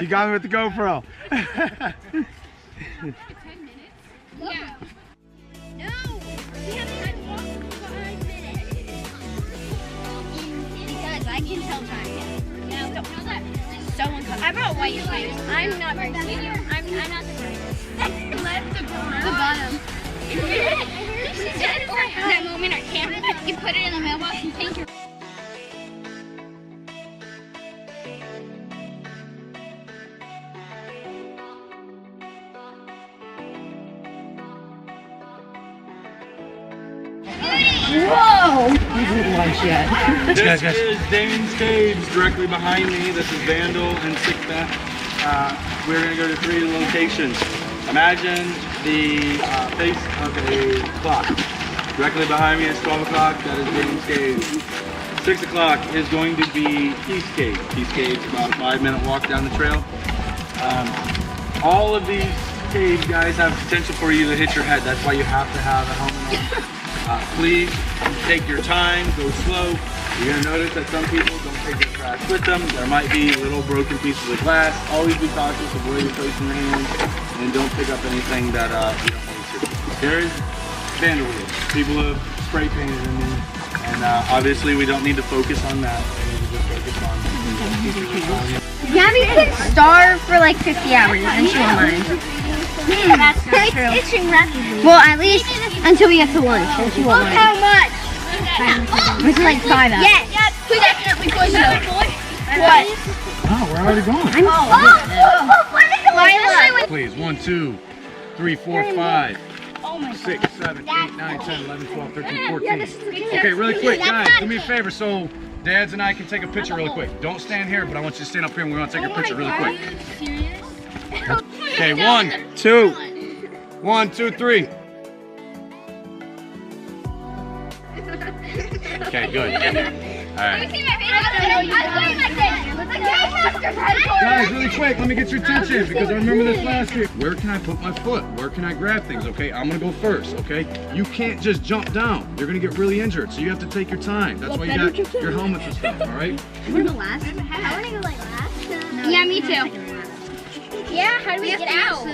You got me with the GoPro. Yeah. No, we haven't had to walk for 5 minutes. Because I can tell time. Yeah, we don't know that. It's so uncomfortable. I brought white shoes. I'm not very senior. I'm not the greatest. Left the bottom. That moment our camera, you put it in the mailbox and think you're. Whoa! Lunch yet. This is Dane's Caves directly behind me. This is Vandal and Sixth. We're going to go to 3 locations. Imagine the face of a clock. Directly behind me is 12 o'clock. That is Dane's Caves. 6 o'clock is going to be East Cave. East Cave's about a 5-minute walk down the trail. All of these caves, guys, have potential for you to hit your head. That's why you have to have a helmet on. Please take your time, go slow. You're going to notice that some people don't take their trash with them. There might be little broken pieces of glass. Always be cautious of where you're placing your hands, and don't pick up anything that you don't need to. There is vandalism. People have spray painted in there, and obviously we don't need to focus on that. We need to just focus on Gabby can starve for like 50 hours and she won't mind. That's not true. Well, at least until we get to lunch and she won't Look mind. how much. Which is like 5 hours. Yes. We definitely pushed it. What? Oh, we're already going. Please, 1, 2, 3, 4, 5, 6, 7, 8, 9, 10, 11, 12, 13, 14. Okay, really quick, guys, do me a favor so dads and I can take a picture really quick. Don't stand here, but I want you to stand up here and we're gonna take a picture really quick. Okay, 1, 2, 1, 2, 3. Okay, good. All right. Guys, really quick, let me get your attention because I remember this last year. Where can I put my foot? Where can I grab things? Okay, I'm gonna go first, okay? You can't just jump down. You're gonna get really injured, so you have to take your time. That's why you got your helmets and stuff, all right? You wanna go last? I want to go like last. Yeah, me too. Yeah, how do we get out?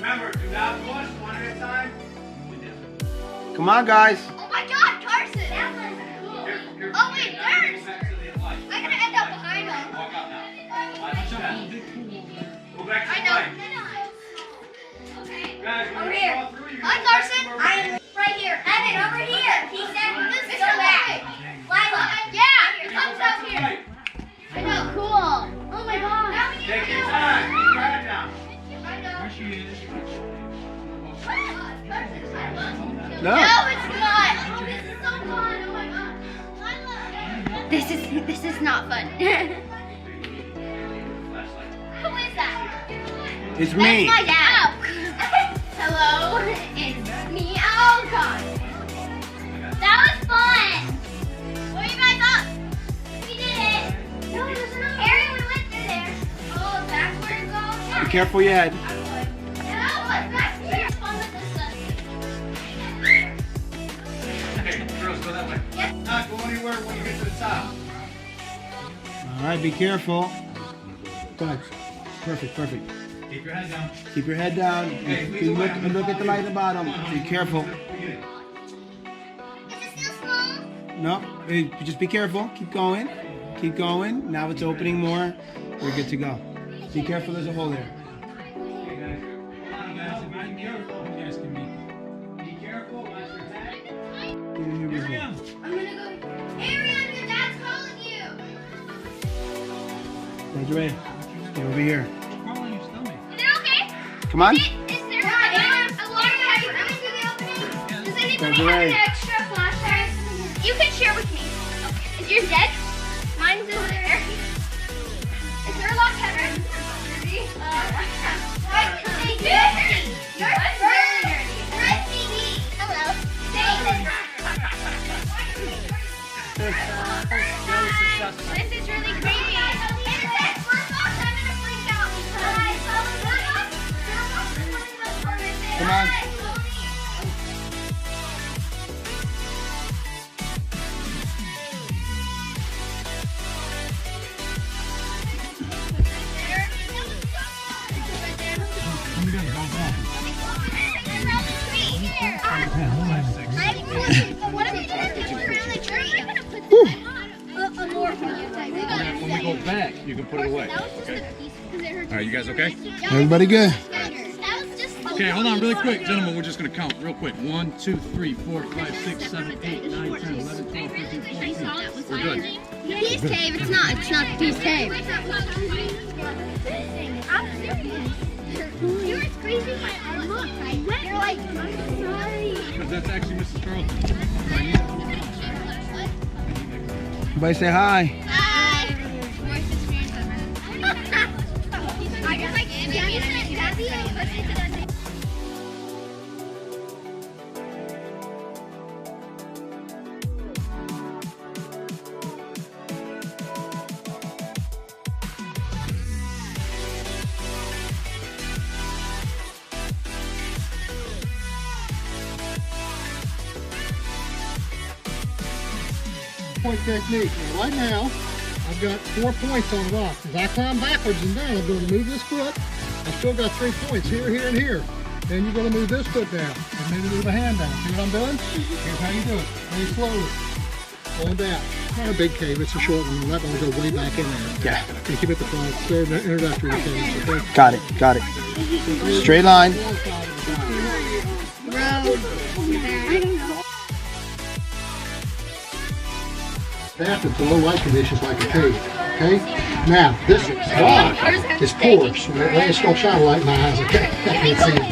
Remember, do not push one at a time. Come on, guys. Oh my God, Carson! That was cool. Oh wait, there's. I'm gonna end up behind him. Walk out now. Go back to the I know. Okay. Over here. Hi, Carson. I'm right here. Evan, over here. He said, "Let's go back." Lila. Yeah. Here, comes up here. I know. Cool. Oh my God. Take your time. Grab it down. I know. There she is. No, it's not. Oh, this is so fun. Oh my God. This is not fun. Who is that? It's me. That's my dad. Hello, it's me, Alcon. That was fun. What are you guys up? We did it. No, there's another. Harry, we went through there. Oh, that's where it goes. Yeah. Be careful your head. Yeah, what's back here? Fun with this stuff. Okay, girls, go that way. Yep. Not go anywhere when you get to the top. All right, be careful. Go ahead. Perfect, perfect. Keep your head down. Keep your head down. Okay, please You look away. at the light at the bottom. Be careful. Is it still small? No, just be careful. Keep going. Keep going. Now it's opening more. We're good to go. Be careful, there's a hole there. Okay, guys. Hold on, guys. If you can Desiree, stay over here. Is it okay? Come on. Is there a large package to the opening? Does anybody have Desiree. an extra flashlight? You can share with me. Is yours dead? Mine's over there. Is there a lock cover? Yours is really dirty. Hello. This is really creepy. Come on. What are we going to do around the tree? I'm going to put this more for you. When we go back, you can put it away. Okay. All right, you guys okay? Everybody good? Okay, hold on really quick, gentlemen. We're just gonna count real quick. 1, 2, 3, 4, 5, 6, 7, 8, 9, 10, 11, 12, 13, 14. We're good. Peace cave. It's not the peace cave. I'm serious. You were squeezing my arm. Look, I went. You're like, I'm sorry. Because that's actually Mrs. Carlton. Everybody say hi. Hi. Worst experience ever. I just like point technique. Now, right now, I've got 4 points on the rock. As I climb backwards and down, I'm going to move this foot. I've still got 3 points here, here, and here. Then you're going to move this foot down and maybe move a hand down. See what I'm doing? Here's how you do it. Very slowly. Going down. It's not a big cave, it's a short one. I'm not going to go way back in there. Yeah. You keep it the front. It's their introductory cave. Okay? Got it. Got it. Straight line. Adapted to low light conditions like a cave. Okay? Now, this rock is porous. When it rains, don't shine a light in my eyes, okay? I can't see it.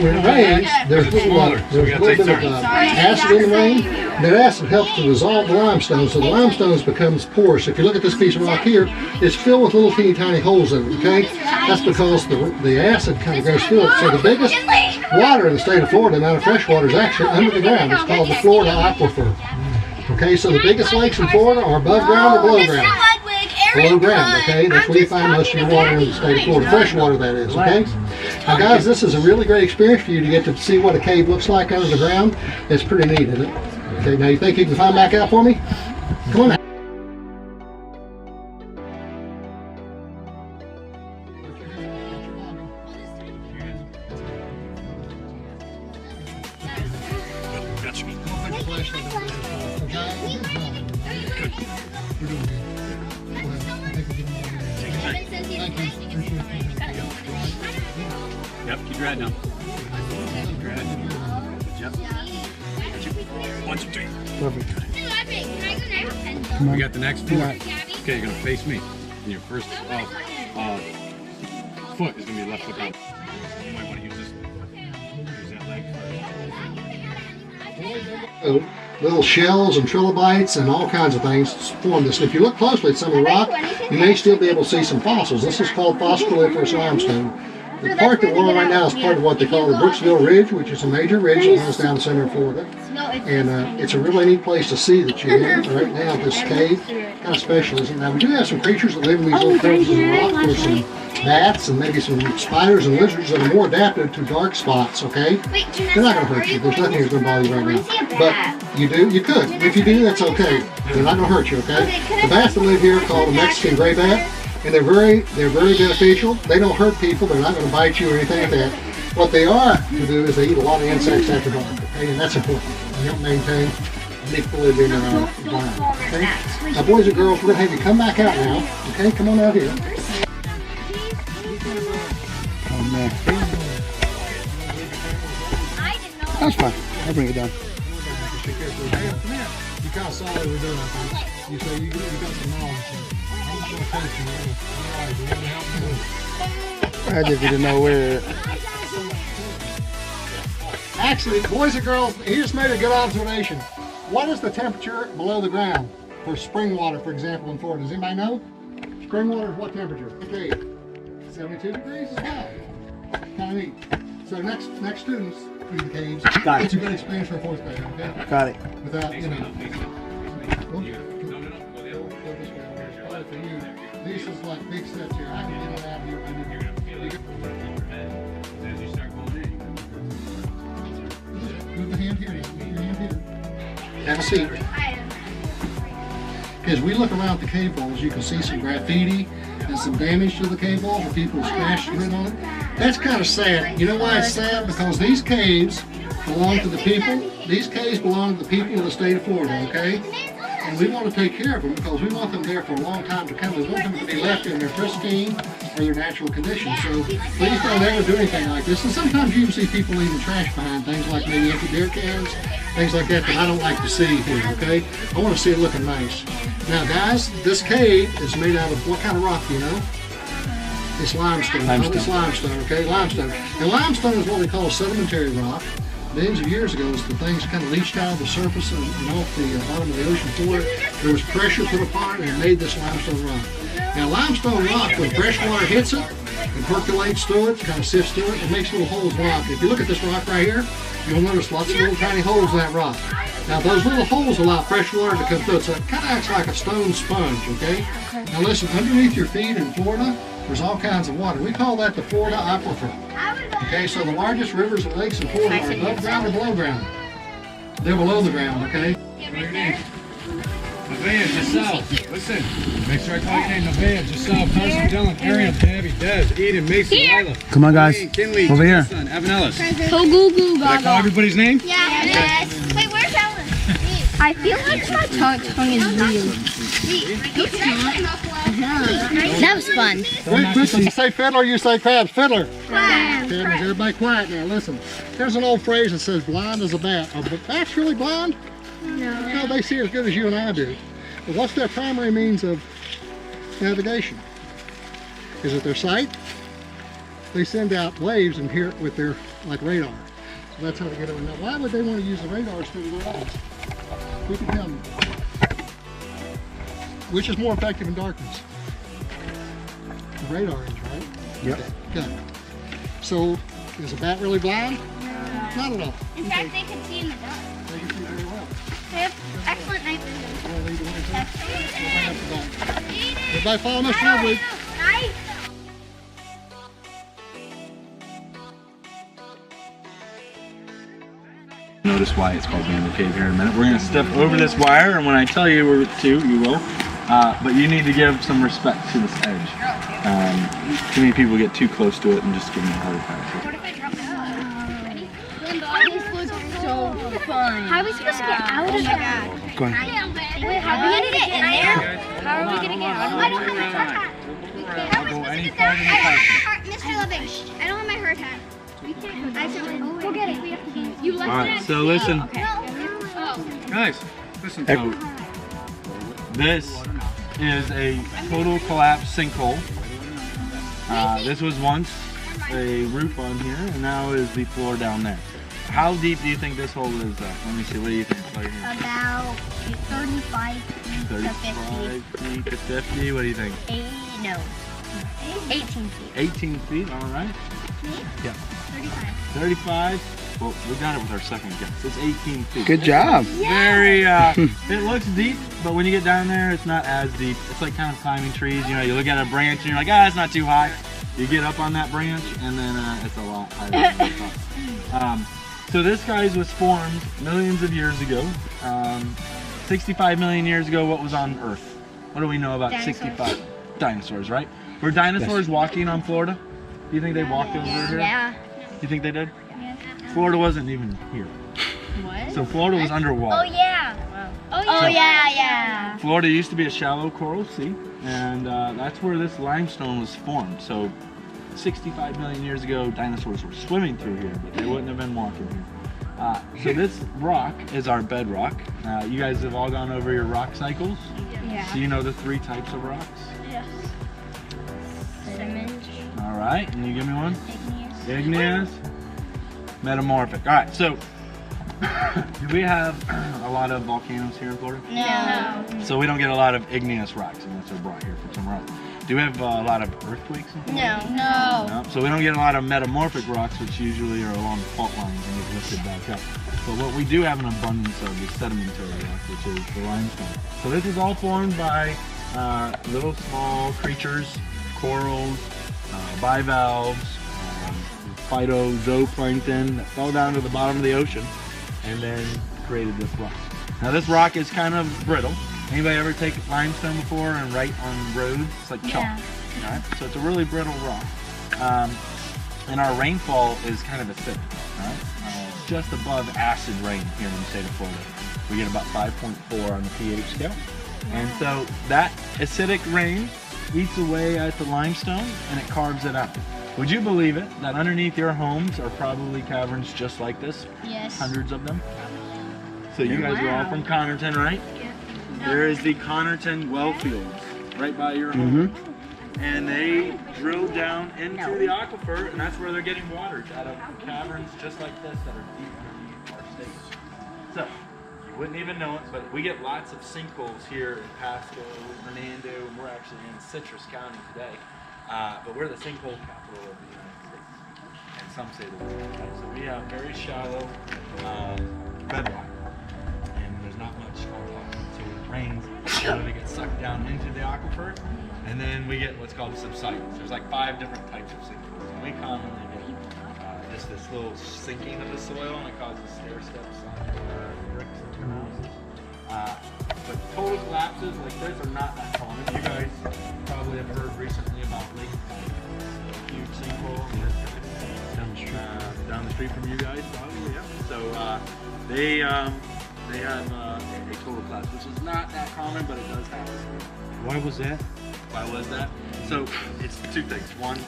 When it rains, there's a little bit of acid in the rain. That acid helps to dissolve the limestone, so the limestone becomes porous. If you look at this piece of rock here, it's filled with little teeny tiny holes in it, okay? That's because the acid kind of goes through it. So the biggest water in the state of Florida, not of fresh water, is actually under the ground. It's called the Florida Aquifer. Okay, so the biggest lakes in Florida are above ground or below ground. Below ground, okay? That's where you find most of your water in the state of Florida. Fresh water, that is, okay? Now, guys, this is a really great experience for you to get to see what a cave looks like under the ground. It's pretty neat, isn't it? Okay, now you think you can climb back out for me? Come on now. Yep, keep your head down. Keep your head. Yep. 1, 2, 3. Perfect. We got the next foot. Right. Okay, you're gonna face me. And your first foot is gonna be left foot down. You might want to use this. Use that leg first. Little shells and trilobites and all kinds of things form this. And if you look closely at some of the rock, you may still be able to see some fossils. This is called fossilifera's limestone. The part that we're on right now is part of what they call the Brooksville Ridge, which is a major ridge that runs down the center of Florida. And it's a really neat place to see that you're in right now, this cave. Kind of special, isn't it? Now, we do have some creatures that live in these little crevices of rock. There's some bats and maybe some spiders and lizards that are more adapted to dark spots, okay? They're not going to hurt you. There's nothing that's going to bother you right now. But you could. If you do, that's okay. They're not going to hurt you, okay? The bats that live here are called the Mexican gray bat. And they're very beneficial. They don't hurt people. They're not going to bite you or anything like that. What they are to do is they eat a lot of insects after dark. Okay, and that's important. They help maintain equilibrium in our environment. Okay. Now, boys and girls, we're going to have you come back out now. Okay, come on out here. Oh man. That's fine. I'll bring it down. You kind of saw what we were doing, I think. You say you got some knowledge. I'm just going to coach you. All right, you want to help me? I just didn't know where. Actually, boys and girls, he just made a good observation. What is the temperature below the ground for spring water, for example, in Florida? Does anybody know? Spring water is what temperature? Okay, 72 degrees as well. Kind of neat. So next students in the caves, Got it. it's a good experience for fourth grade, okay? Got it. Without, you know. Probably for you, these is like big steps here. I can get it out here. Move the hand here. Move your hand here. Have a seat. As we look around the cave walls, you can see some graffiti and some damage to the cave walls where people scratched grit on it. That's kind of sad. You know why it's sad? Because these caves belong to the people. These caves belong to the people of the state of Florida, okay? And we want to take care of them because we want them there for a long time to come. We want them to be left in their pristine or their natural conditions. So please don't ever do anything like this. And sometimes you can see people leaving trash behind, things like maybe empty beer cans, things like that I don't like to see here, okay? I want to see it looking nice. Now guys, this cave is made out of what kind of rock, do you know? It's limestone. It's limestone, okay? Limestone. And limestone is what we call a sedimentary rock. Millions of years ago, as the things kind of leached out of the surface and off the bottom of the ocean floor, there was pressure put upon it and it made this limestone rock. Now limestone rock, when fresh water hits it, it percolates through it, kind of sifts through it, it makes little holes in the rock. If you look at this rock right here, you'll notice lots of little tiny holes in that rock. Now those little holes allow fresh water to come through it, so it kind of acts like a stone sponge, okay? Now listen, underneath your feet in Florida, there's all kinds of water. We call that the Florida aquifer. Okay, so the largest rivers and lakes in Florida are above ground or below ground? They're below the ground, okay? Nevaeh, just south. Listen, make sure I call your name. Nevaeh, just south. Carson, Dylan, Ariel, Debbie, Des, Eden, Mason, Lila. Come on, guys. Kinley, Over here. Son, Evan Ellis. Go goo goo Did I call everybody's name? Yeah. Yes. Wait, where's Ellen? I feel like my tongue is weird. That was fun. Wait, listen, you say fiddler, you say crabs. Fiddler. Crabs. Okay, everybody quiet now, listen. There's an old phrase that says blind as a bat. Are bats really blind? No, they see as good as you and I do. But what's their primary means of navigation? Is it their sight? They send out waves and hear it with their, like, radar. So that's how they get it. Now, why would they want to use the radar instead of their eyes? Who can tell me? Which is more effective in darkness? The radar is, right? Yep. Okay, good. So, is a bat really blind? Not at all. In fact, they can see in the dark. They can see very well. They have excellent night vision. Well, they do it. Everybody follow Mr. Woodward. Nice. Notice why it's called Bandit Cave here in a minute. We're going to step over this wire, and when I tell you where to, you will. But you need to give some respect to this edge. Too many people get too close to it and just give them a heart attack. What if I drop it? This looks so fun. How are we supposed to get out of that? Go on. Wait, how are we gonna get in there? How are we gonna get out? I don't have my hard hat. How am I supposed to get down? I don't have my Mr. Loving, I don't have my hard hat. We can't go get it. We have to. You left it. Alright, so listen. Guys, listen. So, this is a total collapse sinkhole. This was once a roof on here, and now is the floor down there. How deep do you think this hole is, though? Let me see, what do you think? About 35 feet to 35 feet to 50, what do you think? 18 feet. 18 feet, alright. Yeah. 35. 35, well, we got it with our second guess. It's 18 feet. Good job. Very, it looks deep, but when you get down there, it's not as deep. It's like kind of climbing trees. You know, you look at a branch and you're like, it's not too high. You get up on that branch, and then it's a lot higher than you thought. So this, guys, was formed millions of years ago. 65 million years ago, what was on Earth? What do we know about 65? Dinosaurs, right? Were dinosaurs walking on Florida? Do you think they walked over here? Yeah. You think they did? Yeah. Florida wasn't even here. What? So Florida was underwater. Oh yeah. Wow. Oh yeah. Florida used to be a shallow coral sea, and that's where this limestone was formed. So 65 million years ago, dinosaurs were swimming through here, but they wouldn't have been walking here. So this rock is our bedrock. You guys have all gone over your rock cycles. Yeah. So you know the 3 types of rocks? Yes. Cement. All right, and you give me one? Igneous. Igneous. Metamorphic. All right, so do we have a lot of volcanoes here in Florida? No. So we don't get a lot of igneous rocks unless they're brought here from somewhere else. Do we have a lot of earthquakes in Florida? No. No. So we don't get a lot of metamorphic rocks, which usually are along fault lines and get lifted back up. But what we do have an abundance of is sedimentary rock, which is the limestone. So this is all formed by little small creatures, corals, bivalves, phytozooplankton that fell down to the bottom of the ocean and then created this rock. Now this rock is kind of brittle. Anybody ever take limestone before and write on roads? It's like chalk. Yeah. All right? So it's a really brittle rock. And our rainfall is kind of acidic. All right? Just above acid rain here in the state of Florida. We get about 5.4 on the pH scale. And so that acidic rain eats away at the limestone and it carves it out. Would you believe it that underneath your homes are probably caverns just like this? Yes. Hundreds of them. So you guys are all from Connerton, right? Yeah. There is the Connerton well fields right by your home. And they drilled down into the aquifer, and that's where they're getting water out of caverns just like this that are deep underneath our state. So, you wouldn't even know it, but we get lots of sinkholes here in Pasco, Hernando, and we're actually in Citrus County today. But we're the sinkhole capital of the United States. And some say the world. Right? So we have very shallow bedrock, and there's not much on top. So when it rains, they get sucked down into the aquifer, and then we get what's called subsidence. There's like 5 different types of sinkholes, and we commonly get just this little sinking of the soil, and it causes stair steps on bricks and houses. But total collapses like this are not that common. You guys probably have heard recently about Lake a huge sinkhole down the street from you guys, probably. Yeah. So they have a total collapse, which is not that common, but it does happen. Why was that? Why was that? So it's 2 things. One,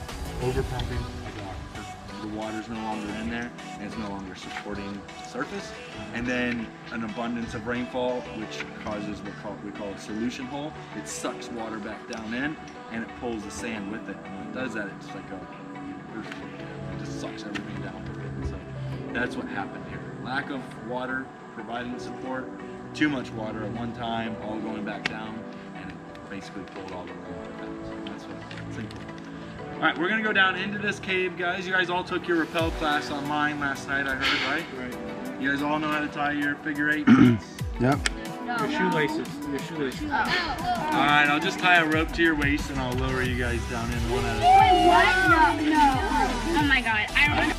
overpumping of the aquifer. The water's no longer in there, and it's no longer supporting the surface. And then an abundance of rainfall, which causes what we call a solution hole. It sucks water back down in, and it pulls the sand with it. And when it does that, it's like it just sucks everything down with it. And so that's what happened here. Lack of water providing support, too much water at one time, all going back down, and it basically pulled all the water out. So that's what it's sinkhole. All right, we're gonna go down into this cave, guys. You guys all took your rappel class online last night, I heard, right? Right. You guys all know how to tie your figure 8 knots? Yep. No. Shoelaces. Your shoelaces. All right, I'll just tie a rope to your waist and I'll lower you guys down in one at a time. What? No. Oh my god. I don't.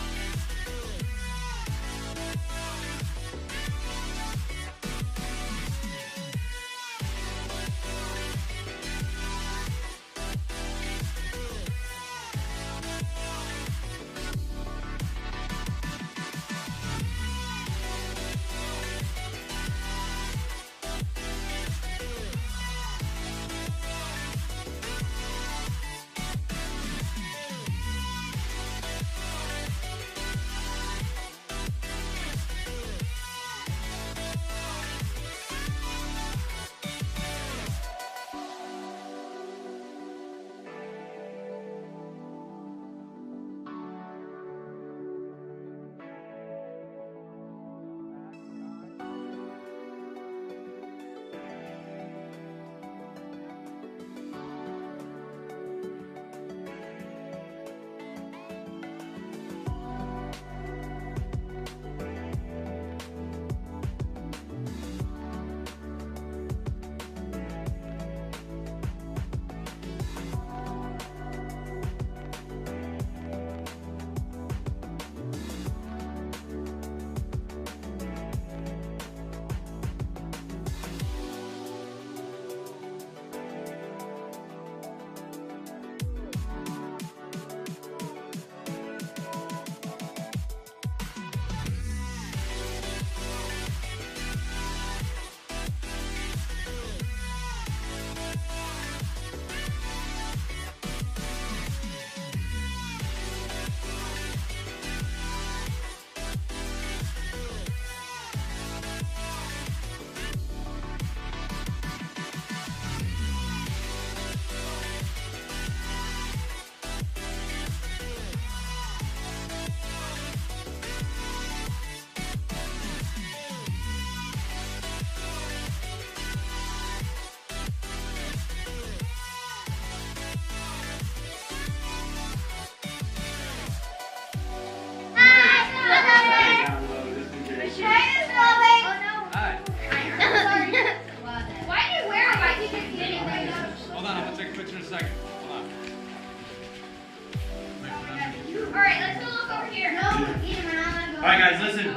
Alright guys, listen.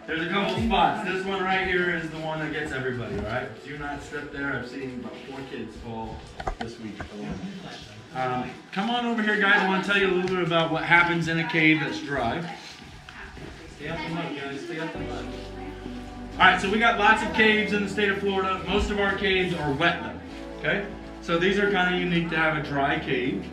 There's a couple spots. This one right here is the one that gets everybody, alright? Do not step there. I've seen about 4 kids fall this week alone. Come on over here, guys. I want to tell you a little bit about what happens in a cave that's dry. Stay out the mud, guys. Stay out the mud. Alright, so we got lots of caves in the state of Florida. Most of our caves are wet though, okay? So these are kind of unique to have a dry cave.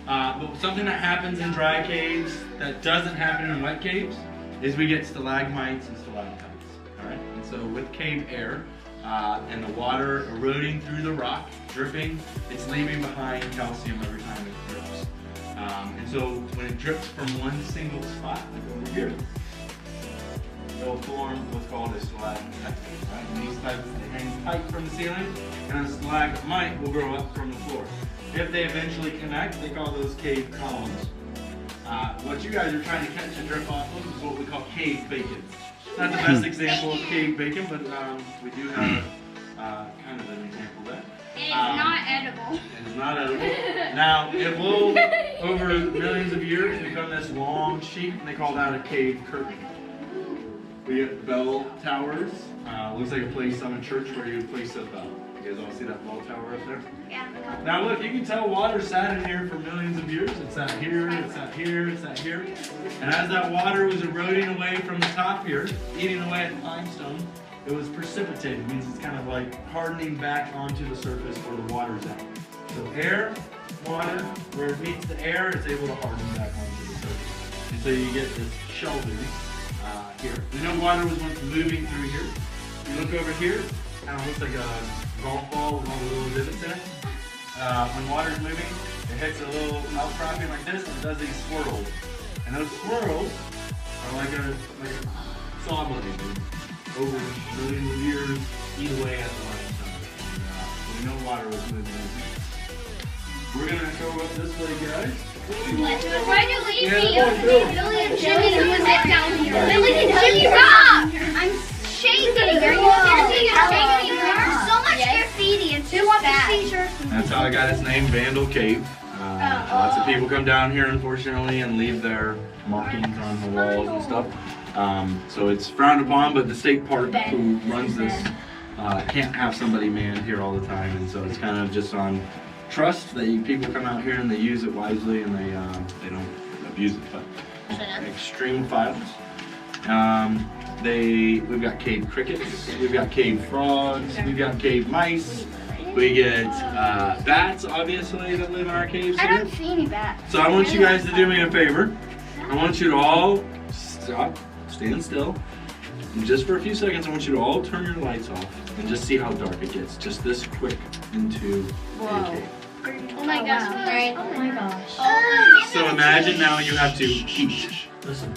But something that happens in dry caves that doesn't happen in wet caves is we get stalagmites and stalactites, alright? And so with cave air and the water eroding through the rock, dripping, it's leaving behind calcium every time it drips. And so when it drips from one single spot, like over here, it'll form what's called a stalagmite, right? And these types, they hang tight from the ceiling, and a stalagmite will grow up from the floor. If they eventually connect, they call those cave columns. What you guys are trying to catch and drip off of is what we call cave bacon. It's not the best example of cave bacon, but we do have kind of an example of that. It's not edible. It is not edible. Now, it will, over millions of years, become this long sheet, and they call that a cave curtain. We get bell towers. Looks like a place on a church where you would place a bell. You guys all see that bell tower up there? Yeah. Now look, you can tell water sat in here for millions of years. It's sat here, it's sat here, it's sat here. And as that water was eroding away from the top here, eating away at the limestone, it was precipitated. It means it's kind of like hardening back onto the surface where the water's at. So air, water, where it meets the air, it's able to harden back onto the surface. And so you get this shelving here. We know water was once moving through here. You look over here, kind of looks like a golf ball with all the little divots in it. When water's moving, it hits a little outcropping like this and it does these swirls. And those swirls are like a saw blade. Over millions of years, eat away at the limestone. So we know water was moving. We're gonna go up this way, guys. Why do you leave me? Billy and Jimmy, who is it down here? Billy and Jimmy, stop! I'm shaking. Are you shaking? There's so much graffiti and too much t-shirts. That's how I got its name, Vandal Cave. Lots of people come down here, unfortunately, and leave their markings on the walls and stuff. So it's frowned upon, but the state park who runs this can't have somebody manned here all the time, and so it's kind of just on trust that people come out here and they use it wisely and they don't abuse it. But extreme files. We've got cave crickets, we've got cave frogs, we've got cave mice. We get bats, obviously, that live in our caves here. I don't see any bats. So I want you guys to do me a favor. I want you to all stop, stand still. And just for a few seconds, I want you to all turn your lights off and just see how dark it gets. Just this quick into a cave. Oh my gosh. Oh my gosh. So imagine now you have to eat. Listen.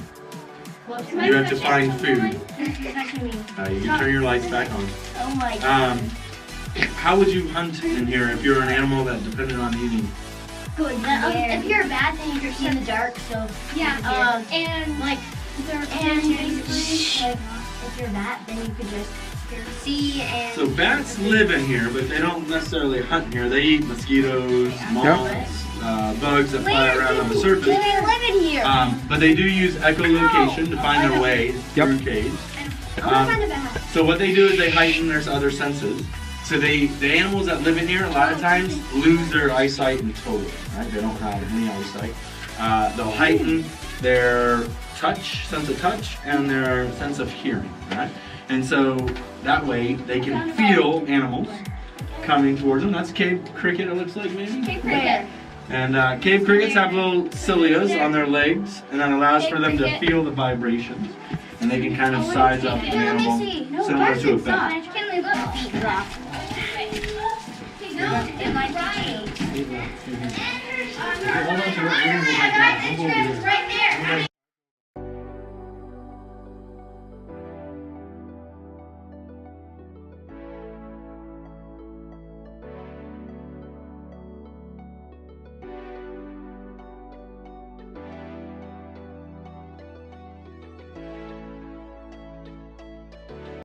You have to find food. You can turn your lights back on. Oh my god. How would you hunt in here if you're an animal that depended on eating? Good. If you're a bat, then you can see in the dark. So yeah. And like, basically, if you're a bat, then you could just see and. So bats live in here, but they don't necessarily hunt here. They eat mosquitoes, moths, bugs that fly around on the surface. They live in here. But they do use echolocation to find their way through caves. So what they do is they heighten their other senses. So the animals that live in here a lot of times lose their eyesight in total. Right? They don't have any eyesight. They'll heighten their sense of touch, and their sense of hearing. Right? And so that way they can feel animals coming towards them. That's cave cricket, it looks like, maybe? Cave cricket. And cave crickets have little cilias on their legs, and that allows for them to feel the vibrations. And they can kind of size up an animal similar to a bat. Right